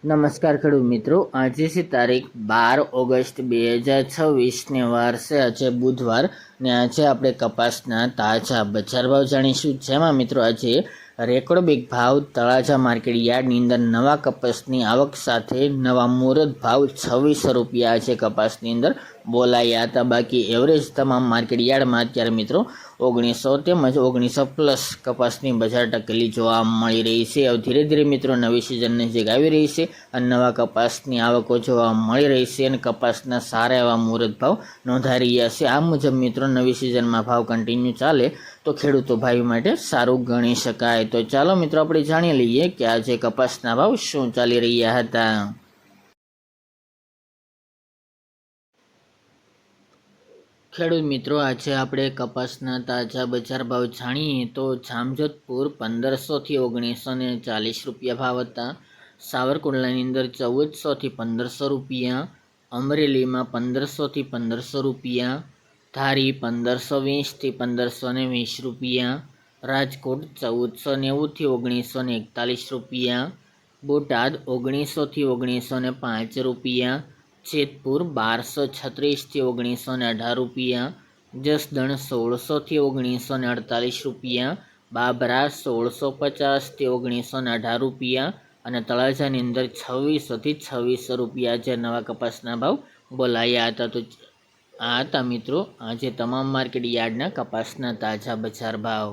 નમસ્કાર ખેડૂત મિત્રો, આજે છે તારીખ 12 ઓગસ્ટ 2026 ને વાર છે આજે બુધવાર ને આજે આપણે કપાસના તાજા બજાર ભાવ જાણીશું, જેમાં મિત્રો આજે રેકોર્ડ બ્રેક ભાવ તળાજા માર્કેટ યાર્ડની અંદર નવા કપાસની આવક સાથે નવા મુહૂર્ત ભાવ 2600 રૂપિયા છે કપાસની અંદર બોલાયા હતા। બાકી એવરેજ તમામ માર્કેટ યાર્ડમાં અત્યારે મિત્રો 1900 તેમજ 1900+ કપાસની બજાર ટકેલી જોવા મળી રહી છે। હવે ધીરે ધીરે મિત્રો નવી સિઝન નજીક આવી રહી છે અને નવા કપાસની આવકો જોવા મળી રહી છે અને કપાસના સારા એવા મુહૂર્ત ભાવ નોંધાઈ રહ્યા છે। આ મુજબ મિત્રો નવી સિઝનમાં ભાવ કન્ટિન્યુ ચાલે તો ખેડૂતો ભાઈઓ માટે સારું ગણી શકાય। તો ચાલો મિત્રો આપણે જાણી લઈએ કે આજે કપાસના ભાવ શું ચાલી રહ્યા હતા। ખેડૂત મિત્રો, આજે આપણે કપાસના તાજા બજાર ભાવ જાણીએ તો જામજોધપુર 1500 થી 1940 રૂપિયા ભાવ હતા। સાવરકુંડલાની અંદર 1400 થી 1500 રૂપિયા, અમરેલીમાં 1500 થી 1500 રૂપિયા, ધારી 1520 થી 1520 રૂપિયા, રાજકોટ 1490 થી 1941 રૂપિયા, બોટાદ 1900 થી 1905 રૂપિયા, જેતપુર 1236 થી 1918 રૂપિયા, જસદણ 1600 થી 1948 રૂપિયા, બાબરા 1650 થી 1918 રૂપિયા અને તળાજાની અંદર 2600 થી 2600 રૂપિયા જે નવા કપાસના ભાવ બોલાયા હતા। તો આ હતા મિત્રો આજે તમામ માર્કેટ યાર્ડના કપાસના તાજા બજાર ભાવ।